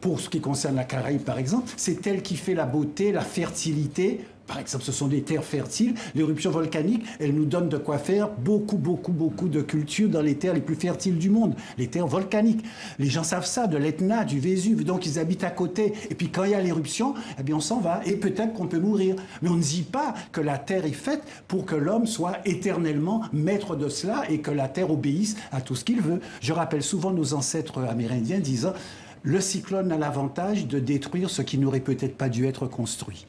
pour ce qui concerne la Caraïbe, par exemple, c'est elle qui fait la beauté, la fertilité. Par exemple, ce sont des terres fertiles. L'éruption volcanique, elle nous donne de quoi faire beaucoup de cultures dans les terres les plus fertiles du monde, les terres volcaniques. Les gens savent ça, de l'Etna, du Vésuve, donc ils habitent à côté. Et puis quand il y a l'éruption, eh bien on s'en va. Et peut-être qu'on peut mourir. Mais on ne dit pas que la terre est faite pour que l'homme soit éternellement maître de cela et que la terre obéisse à tout ce qu'il veut. Je rappelle souvent nos ancêtres amérindiens disant « Le cyclone a l'avantage de détruire ce qui n'aurait peut-être pas dû être construit ».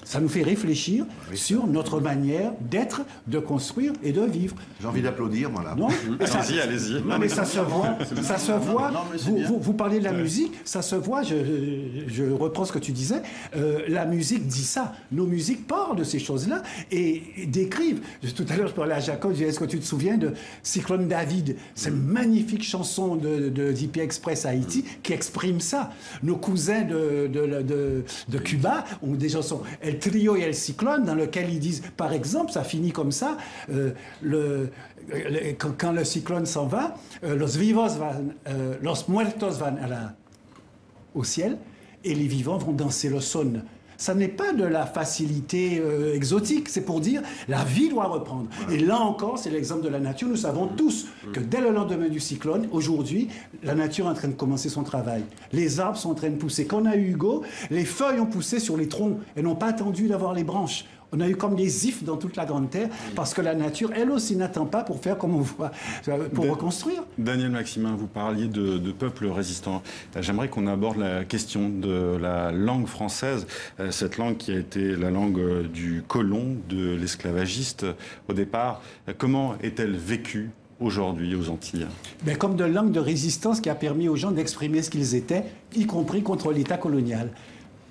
Ça nous fait réfléchir sur notre manière d'être, de construire et de vivre. J'ai envie d'applaudir, moi, là. Non, allez-y. Non, mais ça se voit. Vous parlez de la musique, ça se voit. Je reprends ce que tu disais. La musique dit ça. Nos musiques parlent de ces choses-là et décrivent. Tout à l'heure, je parlais à Jacob, je disais, est-ce que tu te souviens de Cyclone David? C'est une magnifique chanson de Zippy Express Haïti qui exprime ça. Nos cousins de Cuba ont des chansons. El Trio et El Cyclone, dans lequel ils disent, par exemple, ça finit comme ça, quand le cyclone s'en va, los muertos van au ciel, et les vivants vont danser le son. Ça n'est pas de la facilité exotique, c'est pour dire la vie doit reprendre. Et là encore, c'est l'exemple de la nature. Nous savons tous que dès le lendemain du cyclone, aujourd'hui, la nature est en train de commencer son travail. Les arbres sont en train de pousser. Quand on a eu Hugo, les feuilles ont poussé sur les troncs et n'ont pas attendu d'avoir les branches. On a eu comme des ifs dans toute la grande terre, parce que la nature, elle aussi, n'attend pas pour faire comme on voit, pour reconstruire. Daniel Maximin, vous parliez de peuples résistants. J'aimerais qu'on aborde la question de la langue française, cette langue qui a été la langue du colon, de l'esclavagiste au départ. Comment est-elle vécue aujourd'hui aux Antilles? Comme de langue de résistance qui a permis aux gens d'exprimer ce qu'ils étaient, y compris contre l'État colonial.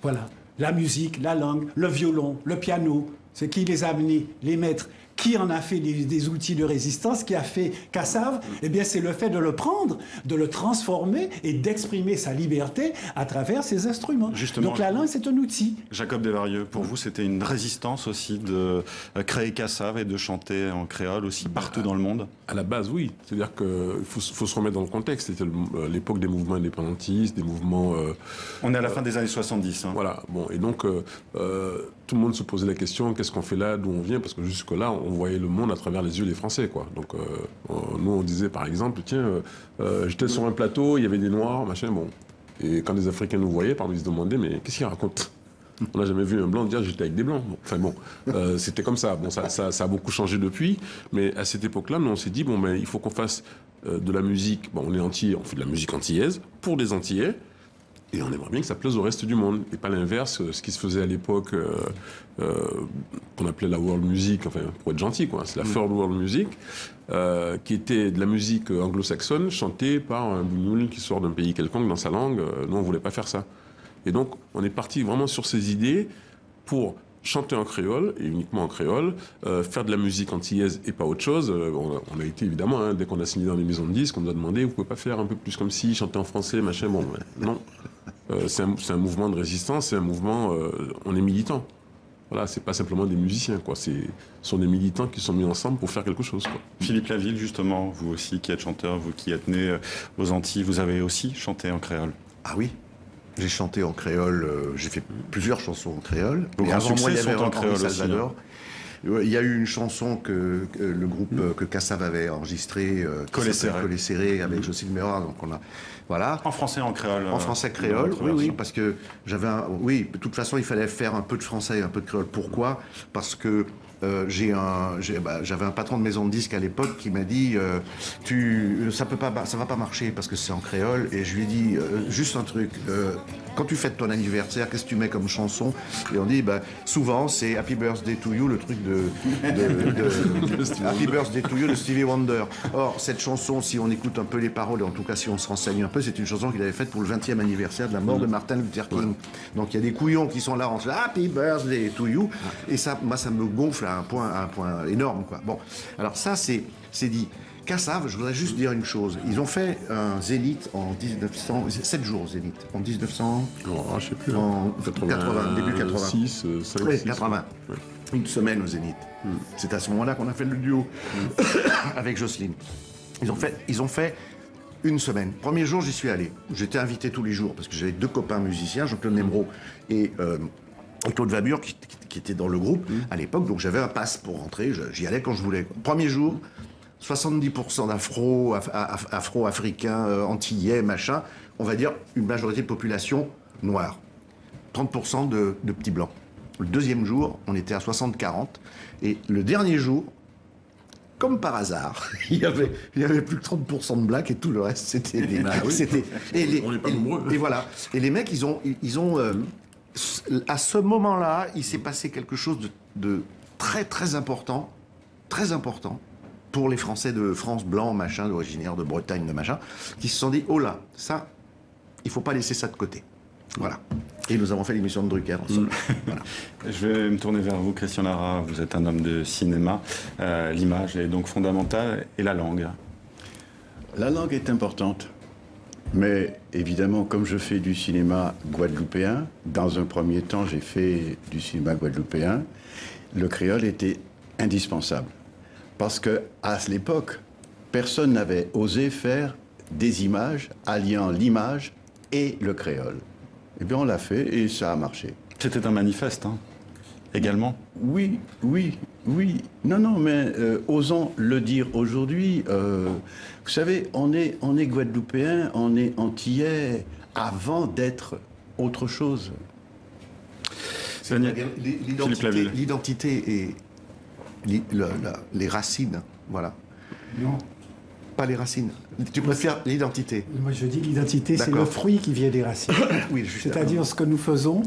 Voilà. La musique, la langue, le violon, le piano, c'est qui les a amenés, les maîtres. Qui en a fait des outils de résistance? Qui a fait Cassave? Eh bien, c'est le fait de le prendre, de le transformer et d'exprimer sa liberté à travers ses instruments. Justement, donc la langue, c'est un outil. Jacob Desvarieux, pour vous, c'était une résistance aussi de créer Cassave et de chanter en créole aussi partout dans le monde? À la base, oui. C'est-à-dire qu'il faut se remettre dans le contexte. C'était l'époque des mouvements indépendantistes, des mouvements... On est à la fin des années 70. Hein. Voilà. Bon, et donc, tout le monde se posait la question, qu'est-ce qu'on fait là, d'où on vient? Parce que jusque-là, on voyait le monde à travers les yeux des Français, quoi. Donc, nous, on disait, par exemple, tiens, j'étais sur un plateau, il y avait des Noirs, machin, bon. Et quand les Africains nous voyaient, ils se demandaient, mais qu'est-ce qu'ils racontent? On n'a jamais vu un Blanc dire, j'étais avec des Blancs. Bon, enfin bon, c'était comme ça. Bon, ça a beaucoup changé depuis, mais à cette époque-là, on s'est dit, bon, il faut qu'on fasse de la musique, bon, on est antillais, on fait de la musique antillaise, pour des Antillais, et on aimerait bien que ça plaise au reste du monde, et pas l'inverse, ce qui se faisait à l'époque, qu'on appelait la world music, enfin, pour être gentil, quoi. C'est la third world music, qui était de la musique anglo-saxonne, chantée par un bougnoul qui sort d'un pays quelconque dans sa langue. Nous, on voulait pas faire ça. Et donc, on est parti vraiment sur ces idées pour chanter en créole, et uniquement en créole, faire de la musique antillaise et pas autre chose. On a été, évidemment, dès qu'on a signé dans les maisons de disques, on nous a demandé, vous pouvez pas faire un peu plus comme si, chanter en français, machin, bon, non. C'est un mouvement de résistance, c'est un mouvement, on est militant. Voilà, c'est pas simplement des musiciens, quoi. Ce sont des militants qui sont mis ensemble pour faire quelque chose, quoi. Philippe Laville, justement, vous aussi qui êtes chanteur, vous qui êtes né aux Antilles, vous avez aussi chanté en créole? Ah oui. J'ai chanté en créole, j'ai fait plusieurs chansons en créole. Vos grands succès sont en créole aussi. Salvador. Il y a eu une chanson que le groupe que Cassave avait enregistrée, Collé Serré, avec Jocelyne Méroir, donc on a... Voilà. En français, en créole. En français créole, oui, parce que oui, de toute façon, il fallait faire un peu de français et un peu de créole. Pourquoi? Parce que j'avais un patron de maison de disques à l'époque qui m'a dit ça va pas marcher parce que c'est en créole. Et je lui ai dit juste un truc. Quand tu fêtes ton anniversaire, qu'est-ce que tu mets comme chanson? Et on dit souvent c'est Happy Birthday to You, le truc de Happy Birthday to You de Stevie Wonder. Or cette chanson, si on écoute un peu les paroles, et en tout cas si on se renseigne un peu, c'est une chanson qu'il avait faite pour le 20e anniversaire de la mort de Martin Luther King. Donc il y a des couillons qui sont là en Happy Birthday to You, et ça, moi ça me gonfle à un point énorme, quoi. Bon, alors ça, c'est dit. Cassav, je voudrais juste dire une chose. Ils ont fait un zénith en 1900, 7 jours zénith, en 1900, je sais plus, en 80, début 80. 6, 5, oui, 6, 80. Ouais. Une semaine au zénith. C'est à ce moment-là qu'on a fait le duo avec Jocelyne. Ils ont fait une semaine. Premier jour, j'y suis allé. J'étais invité tous les jours parce que j'avais 2 copains musiciens, Jean-Claude Nemro et Claude Vabur qui étaient dans le groupe à l'époque. Donc j'avais un pass pour rentrer. J'y allais quand je voulais. Premier jour, 70% d'afro-africains, antillais, machin. On va dire une majorité de population noire. 30% de petits blancs. Le deuxième jour, on était à 60-40. Et le dernier jour, comme par hasard, il y avait plus que 30% de blacks et tout le reste, c'était des... On n'est pas nombreux. Et voilà. Et les mecs, ils ont à ce moment-là, il s'est passé quelque chose de très, très important pour les Français de France, blancs, machin, originaires de Bretagne, de machin, qui se sont dit, oh là, ça, il faut pas laisser ça de côté. Voilà. Et nous avons fait l'émission de Drucker ensemble. Voilà. Je vais me tourner vers vous, Christian Lara. Vous êtes un homme de cinéma. L'image est donc fondamentale. Et la langue? La langue est importante. Mais évidemment, comme je fais du cinéma guadeloupéen, dans un premier temps, j'ai fait du cinéma guadeloupéen, le créole était indispensable. Parce qu'à l'époque, personne n'avait osé faire des images alliant l'image et le créole. Eh bien, on l'a fait et ça a marché. C'était un manifeste, hein, également? Oui. Non, mais osons le dire aujourd'hui. Vous savez, on est guadeloupéen, on est antillais avant d'être autre chose. L'identité et les racines, voilà. Non. Pas les racines. Tu préfères l'identité? Moi, je dis l'identité, c'est le fruit qui vient des racines. Oui, c'est-à-dire ce que nous faisons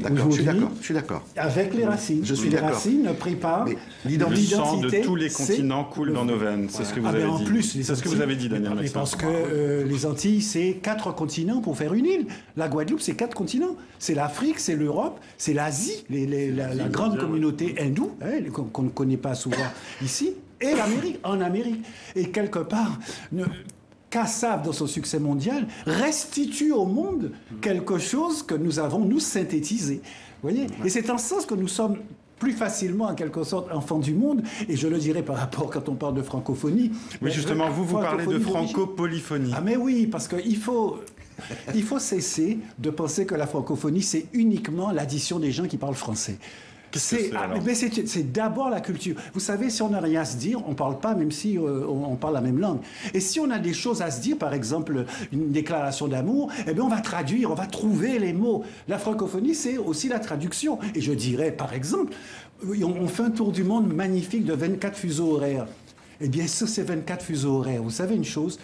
aujourd'hui je suis d'accord. avec les racines. Je suis les d'accord. racines ne prient pas. Le sang de tous les continents coule dans nos veines. C'est ce que vous avez dit. En plus, c'est ce que vous avez dit, Daniel Maxence. Parce que les Antilles, c'est 4 continents pour faire une île. La Guadeloupe, c'est 4 continents. C'est l'Afrique, c'est l'Europe, c'est l'Asie, la grande communauté hindoue, qu'on ne connaît pas souvent ici, et l'Amérique, en Amérique. Et quelque part, Cassav, dans son succès mondial, restitue au monde quelque chose que nous avons, nous, synthétisé. Vous voyez? Et c'est en ce sens que nous sommes plus facilement, en quelque sorte, enfants du monde. Et je le dirais par rapport, quand on parle de francophonie... Oui, justement, vous parlez de francopolyphonie. Ah mais oui, parce qu'il faut cesser de penser que la francophonie, c'est uniquement l'addition des gens qui parlent français. C'est d'abord la culture. Vous savez, si on n'a rien à se dire, on ne parle pas, même si on parle la même langue. Et si on a des choses à se dire, par exemple une déclaration d'amour, eh bien on va traduire, on va trouver les mots. La francophonie, c'est aussi la traduction. Et je dirais, par exemple, on fait un tour du monde magnifique de 24 fuseaux horaires. Eh bien, sur ces 24 fuseaux horaires, vous savez une chose,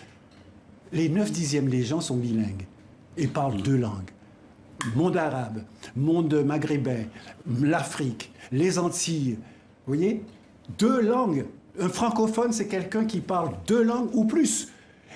les 9/10 des gens sont bilingues et parlent 2 langues. Monde arabe, monde maghrébin, l'Afrique, les Antilles, vous voyez, 2 langues. Un francophone, c'est quelqu'un qui parle 2 langues ou plus.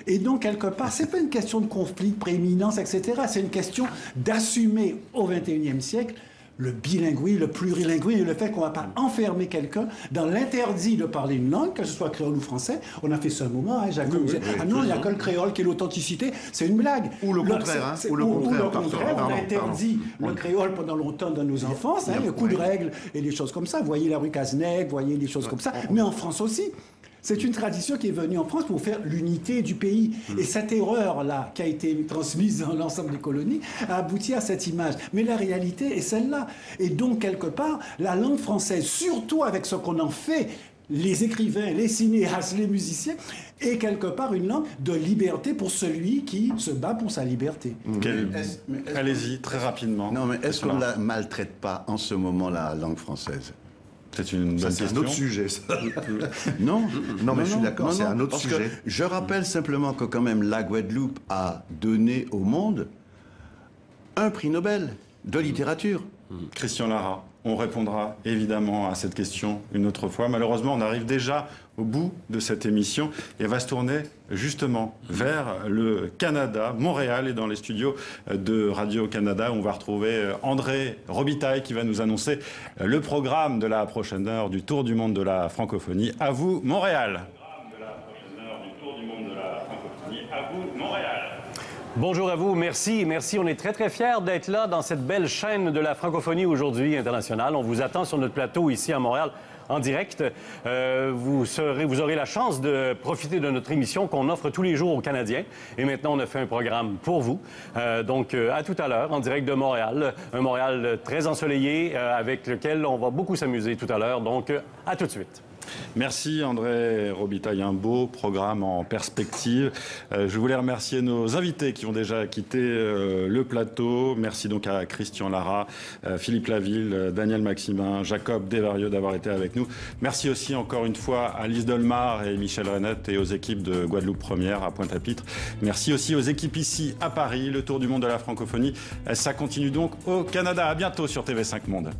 Et donc, quelque part, c'est pas une question de conflit, de prééminence, etc. C'est une question d'assumer au XXIe siècle le bilinguisme, le plurilinguisme, et le fait qu'on ne va pas enfermer quelqu'un dans l'interdit de parler une langue, que ce soit créole ou français. On a fait ça un moment, hein, Jacques disait, ah non, il n'y a que le créole qui est l'authenticité. C'est une blague. Ou le contraire. Ou le contraire. On a interdit le créole pendant longtemps dans nos enfances, le coup de règle et des choses comme ça. Vous voyez la rue Cazeneuve, vous voyez des choses comme ça. Mais en France aussi. C'est une tradition qui est venue en France pour faire l'unité du pays. Et cette erreur-là, qui a été transmise dans l'ensemble des colonies, a abouti à cette image. Mais la réalité est celle-là. Et donc, quelque part, la langue française, surtout avec ce qu'on en fait, les écrivains, les cinéastes, les musiciens, est quelque part une langue de liberté pour celui qui se bat pour sa liberté. Allez-y, très rapidement. Non, mais est-ce qu'on ne la maltraite pas en ce moment, la langue française? C'est une bonne question. C'est un autre sujet, ça. Non, mais je suis d'accord, c'est un autre sujet. Je rappelle simplement que quand même la Guadeloupe a donné au monde un prix Nobel de littérature. Christian Lara. On répondra évidemment à cette question une autre fois. Malheureusement, on arrive déjà au bout de cette émission et va se tourner justement vers le Canada, Montréal, et dans les studios de Radio-Canada. On va retrouver André Robitaille qui va nous annoncer le programme de la prochaine heure du Tour du monde de la francophonie. À vous, Montréal. Bonjour à vous, merci. On est très fiers d'être là dans cette belle chaîne de la francophonie aujourd'hui internationale. On vous attend sur notre plateau ici à Montréal en direct. Vous aurez la chance de profiter de notre émission qu'on offre tous les jours aux Canadiens. Et maintenant, on a fait un programme pour vous. Donc, à tout à l'heure, en direct de Montréal. Un Montréal très ensoleillé avec lequel on va beaucoup s'amuser tout à l'heure. Donc, à tout de suite. Merci André Robitaille, un beau programme en perspective. Je voulais remercier nos invités qui ont déjà quitté le plateau. Merci donc à Christian Lara, Philippe Laville, Daniel Maximin, Jacob Desvarieux d'avoir été avec nous. Merci aussi encore une fois à Lise Dolmar et Michel Renette et aux équipes de Guadeloupe Première à Pointe-à-Pitre. Merci aussi aux équipes ici à Paris. Le Tour du monde de la francophonie, ça continue donc au Canada. À bientôt sur TV5 Monde.